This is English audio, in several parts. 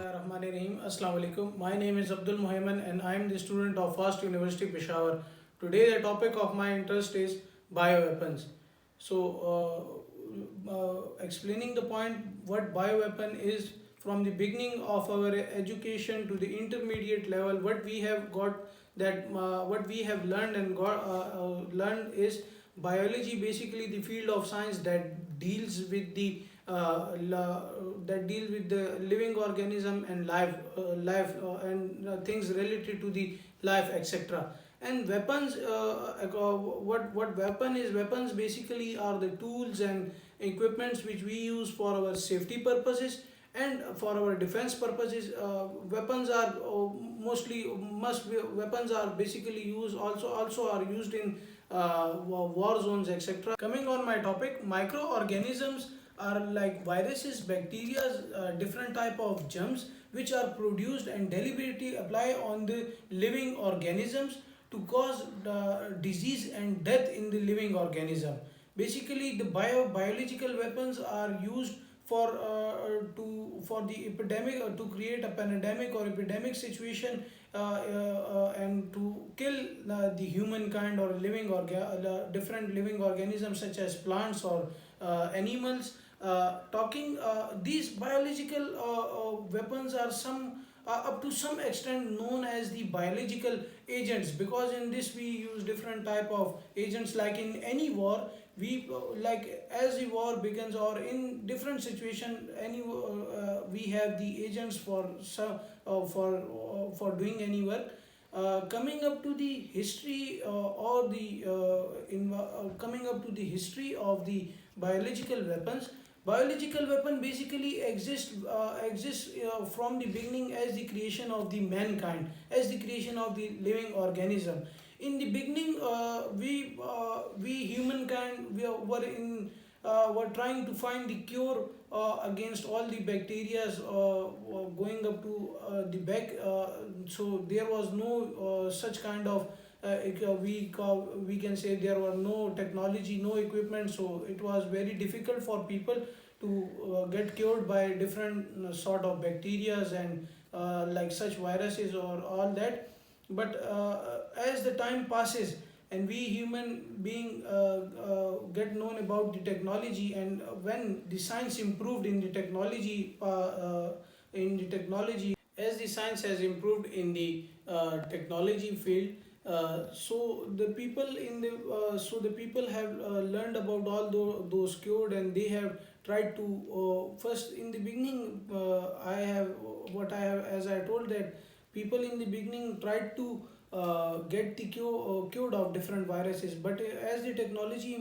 Bismillahirrahmanirrahim. Assalamu alaikum. My name is Abdul Muhammad and I am the student of First University Peshawar. Today the topic of my interest is bioweapons. Explaining the point what bioweapon is from the beginning of our education to the intermediate level, what we have got what we have learned and learned is biology, basically the field of science that deals with the living organism and life and things related to the life, etc. And weapons, what weapon is? Weapons basically are the tools and equipments which we use for our safety purposes and for our defense purposes. Weapons are mostly must be weapons are basically used also are used in war zones, etc. Coming on my topic, microorganisms are like viruses, bacteria, different type of germs which are produced and deliberately apply on the living organisms to cause disease and death in the living organism. Basically, the biological weapons are used for the epidemic, to create a pandemic or epidemic situation, and to kill the humankind or different living organisms such as plants or animals. Talking These biological weapons are up to some extent known as the biological agents, because in this we use different type of agents. Like in any war, we like as the war begins or in different situation, we have the agents for for doing any work. Coming up to the history or the coming up to the history of the biological weapons. Biological weapon basically exists from the beginning as the creation of the mankind, as the creation of the living organism. In the beginning, we humankind were trying to find the cure against all the bacteria going up to the back. So there was no such kind of we can say there were no technology, no equipment, so it was very difficult for people to get cured by different sort of bacterias and like such viruses or all that. But as the time passes and we human being get known about the technology, and when the science improved in the technology, as the science has improved in the technology field, the people have learned about all those cured, and they have tried to first in the beginning, I have as I told that people in the beginning tried to get the cured of different viruses. But as the technology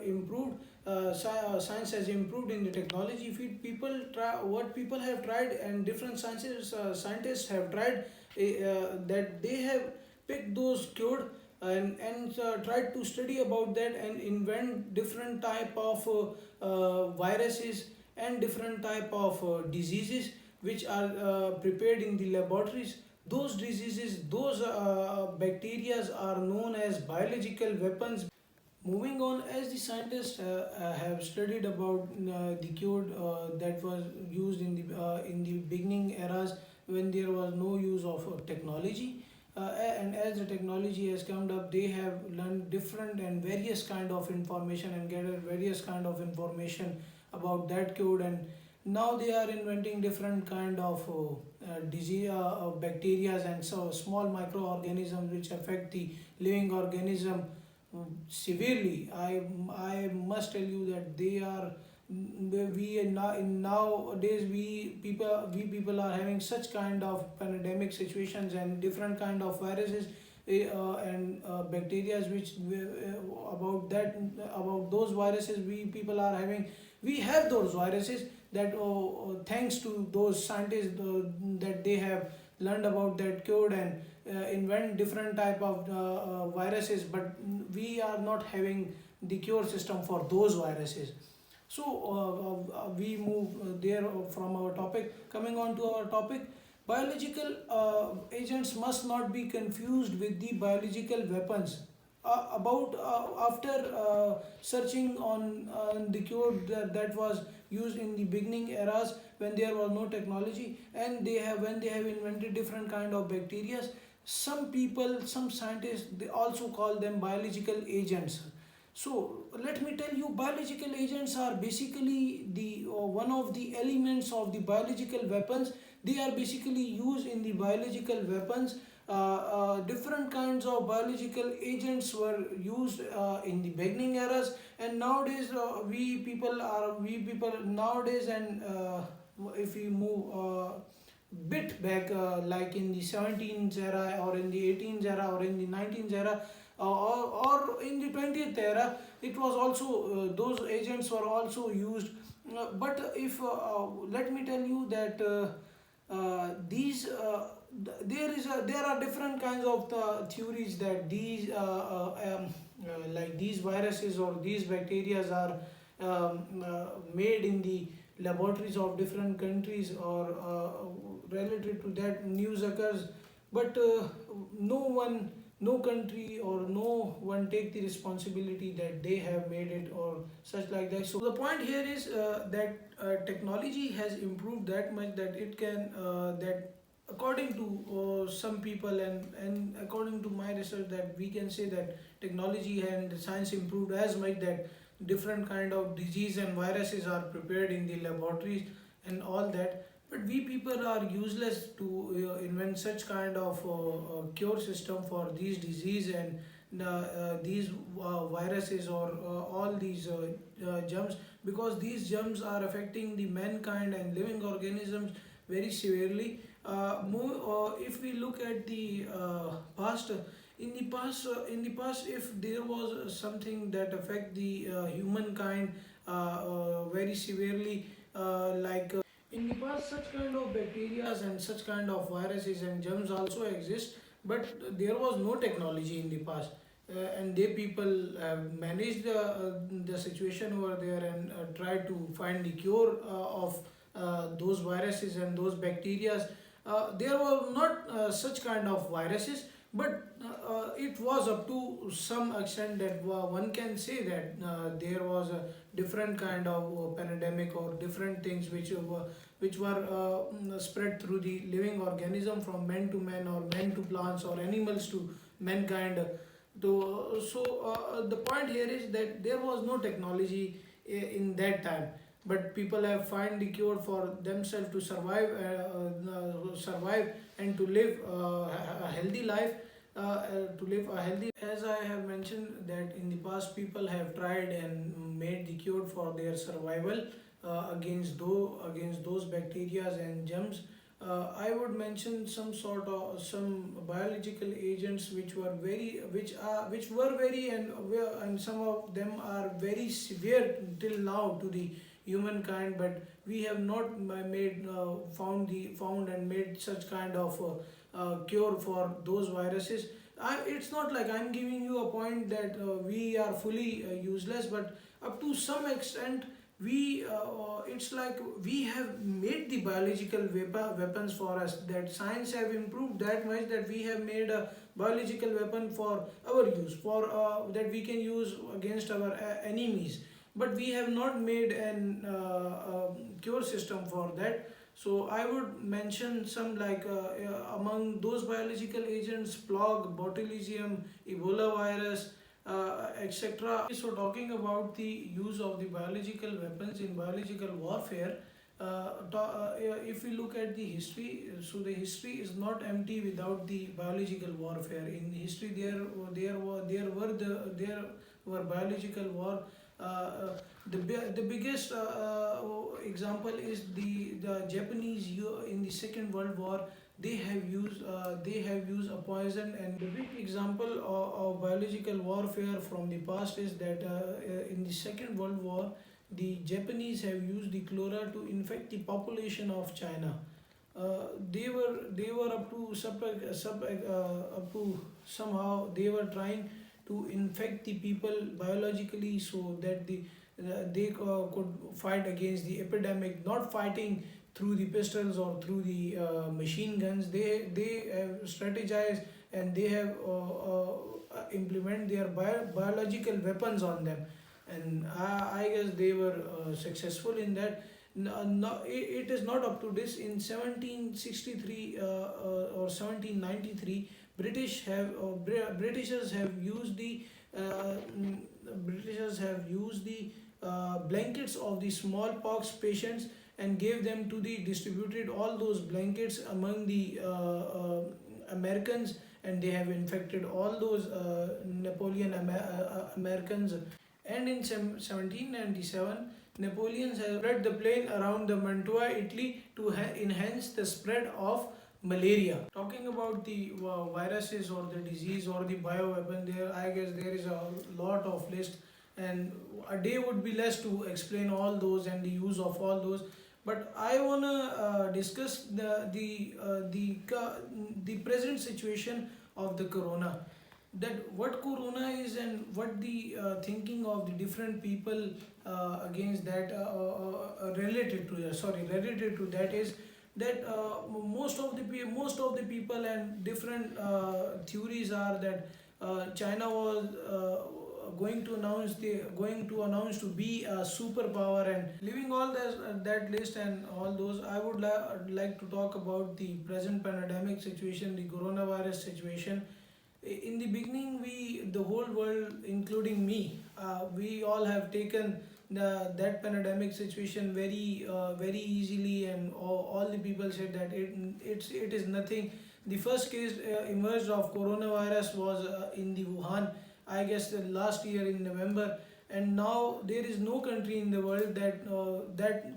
improved, science has improved in the technology field. People try what people have tried, and different scientists have tried, that they have picked those cured and tried to study about that and invent different type of viruses and different type of diseases which are prepared in the laboratories. Those diseases, those bacteria are known as biological weapons. Moving on, as the scientists have studied about the cure that was used in the beginning eras when there was no use of technology, and as the technology has come up, they have learned different and various kind of information and gathered various kind of information about that code. And now they are inventing different kind of disease, bacteria and so small microorganisms which affect the living organism severely. I must tell you that they are we now in nowadays we people are having such kind of pandemic situations and different kind of viruses and bacteria which about those viruses we people are having. We have those viruses that thanks to those scientists that they have learned about that code and invent different type of viruses, but we are not having the cure system for those viruses. So we move there from our topic. Coming on to our topic, biological agents must not be confused with the biological weapons. About After searching on the cure that was used in the beginning eras when there was no technology, and they have when they have invented different kind of bacteria. Some people, some scientists, they also call them biological agents. So let me tell you, biological agents are basically the one of the elements of the biological weapons. They are basically used in the biological weapons. Different kinds of biological agents were used in the beginning eras, and nowadays we people nowadays, and if we move bit back, like in the 17th era or in the 18th era or in the 19th era, or in the 20th era, it was also those agents were also used. But if let me tell you that these there are different kinds of theories that these like these viruses or these bacteria are made in the laboratories of different countries, or related to that news occurs. But no one, no country or no one take the responsibility that they have made it or such like that. So the point here is that technology has improved that much that it can that according to some people, and according to my research, that we can say that technology and science improved as much that different kind of disease and viruses are prepared in the laboratories and all that. But we people are useless to invent such kind of cure system for these disease and these viruses, or all these germs, because these germs are affecting the mankind and living organisms very severely. If we look at the past, in the past, if there was something that affect the humankind very severely, like in the past, such kind of bacteria and such kind of viruses and germs also exist, but there was no technology in the past. And they people have managed the situation over there, and tried to find the cure of those viruses and those bacteria. There were not such kind of viruses, but it was up to some extent that one can say that there was a different kind of pandemic or different things which were spread through the living organism from man to man, or man to plants, or animals to mankind. So the point here is that there was no technology in that time, but people have find the cure for themselves to survive and to live a healthy life, to live a healthy. As I have mentioned that in the past, people have tried and made the cure for their survival against those bacteria and germs. I would mention some sort of some biological agents which were very, and some of them are very severe till now to the humankind, but we have not made found and made such kind of cure for those viruses. It's not like I'm giving you a point that we are fully useless, but up to some extent we it's like we have made the biological weapons for us, that science have improved that much that we have made a biological weapon for our use, for that we can use against our enemies, but we have not made an cure system for that. So I would mention some, like among those biological agents, plague, botulism, ebola virus, etc. So talking about the use of the biological weapons in biological warfare, if we look at the history, so the history is not empty without the biological warfare. In history, there were biological war. The biggest example is the Japanese in the Second World War. They have used a poison, and the big example of biological warfare from the past is that in the Second World War, the Japanese have used the chlorella to infect the population of China. They were up to up to somehow they were trying to infect the people biologically, so that they could fight against the epidemic, not fighting through the pistols or through the machine guns. They have strategized, and they have implement their biological weapons on them. and I guess they were successful in that. No, it is not up to this. In 1763 or 1793, Britishers have used the Britishers have used the blankets of the smallpox patients and gave them to the distributed all those blankets among the Americans, and they have infected all those Americans. And in 1797, Napoleon has spread the plague around the Mantua, Italy to enhance the spread of malaria. Talking about the viruses or the disease or the bioweapon, there I guess there is a lot of list, and a day would be less to explain all those and the use of all those. But I wanna discuss the present situation of the corona, that what corona is and what the thinking of the different people against that related to that is that most of the people and different theories are that China was going to announce to be a superpower. And leaving all that list and all those, I would like to talk about the present pandemic situation, the coronavirus situation. In the beginning, the whole world, including me, we all have taken that pandemic situation very easily, and all the people said that it is nothing. The first case emerged of coronavirus was in the Wuhan, I guess, last year in November. And now there is no country in the world that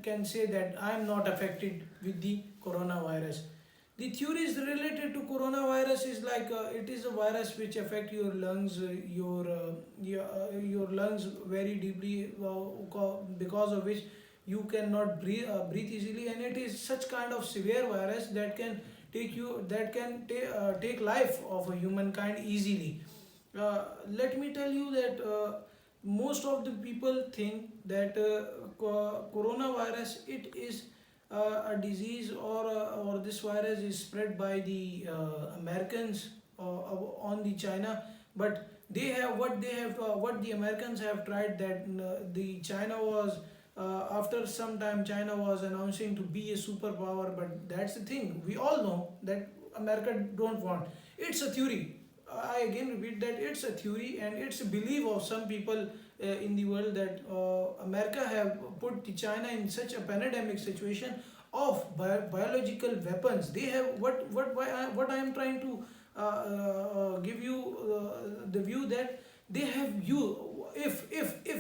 can say that I am not affected with the coronavirus. The theories related to coronavirus is like it is a virus which affect your lungs, your lungs very deeply, because of which you cannot breathe easily, and it is such kind of severe virus that can take life of a humankind easily. Let me tell you that most of the people think that coronavirus, it is a disease, or this virus is spread by the Americans on the China. But what the Americans have tried, that the China was after some time China was announcing to be a superpower. But that's the thing, we all know that America don't want. It's a theory. I again repeat that it's a theory, and it's a belief of some people in the world, that America have put the China in such a pandemic situation of biological weapons. They have what I am trying to give you the view that they have you. If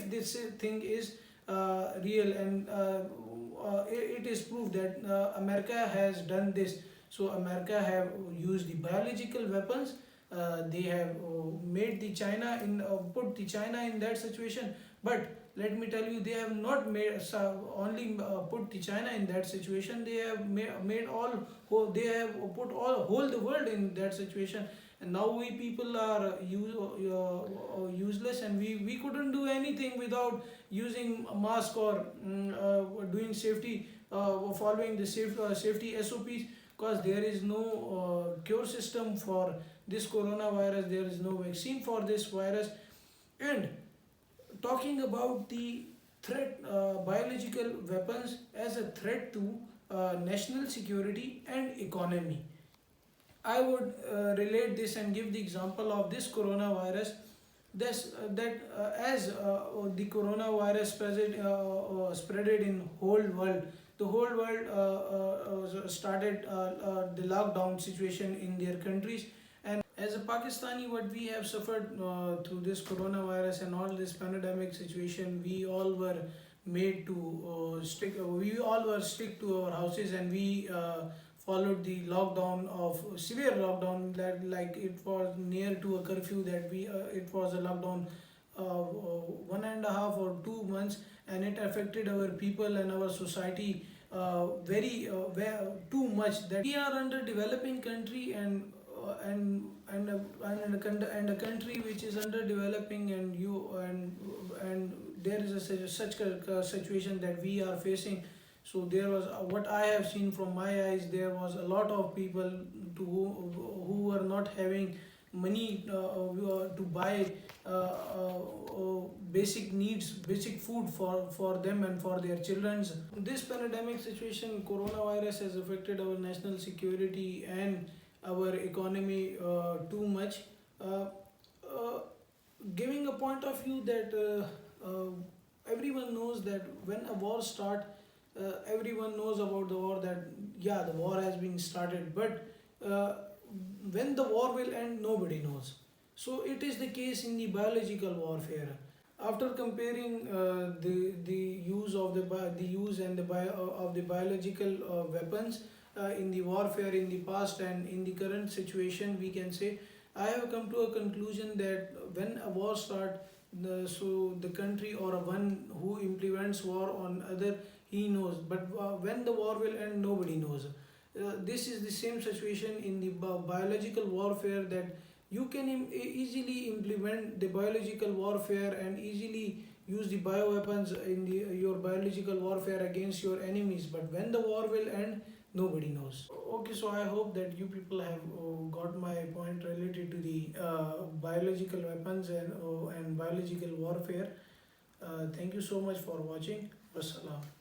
this thing is real, and it is proved that America has done this. So America have used the biological weapons. They have made the China in put the China in that situation. But let me tell you, they have not made only put the China in that situation. They have made all they have put all whole the world in that situation. And now we people are useless, and we couldn't do anything without using a mask, or doing safety, following the safety SOPs, because there is no cure system for this coronavirus. There is no vaccine for this virus. And talking about the threat, biological weapons as a threat to national security and economy, I would relate this and give the example of this coronavirus. That as the coronavirus spreaded in whole world, the whole world started the lockdown situation in their countries. And as a Pakistani, what we have suffered through this coronavirus and all this pandemic situation, we all were made to stick. We all were stick to our houses, and we followed the lockdown of severe lockdown, that like it was near to a curfew, that we it was a lockdown 1.5 or 2 months, and it affected our people and our society too much, that we are under developing country, and a country which is under developing, and there is such a situation that we are facing. So there was what I have seen from my eyes, there was a lot of people who were not having money to buy basic needs, basic food for them and for their children. This pandemic situation, coronavirus, has affected our national security and our economy too much. Uh, uh, Giving a point of view that everyone knows that when a war start, everyone knows about the war, that yeah, the war has been started, but uh, when the war will end, nobody knows. So it is the case in the biological warfare. After comparing the use of the use and of the biological weapons in the warfare in the past and in the current situation, we can say I have come to a conclusion that when a war start, the country or a one who implements war on other, he knows. But when the war will end, nobody knows. This is the same situation in the biological warfare, that you can easily implement the biological warfare and easily use the bioweapons in your biological warfare against your enemies. But when the war will end, nobody knows. Okay, so I hope that you people have got my point related to the biological weapons and biological warfare. Thank you so much for watching. Wassalam.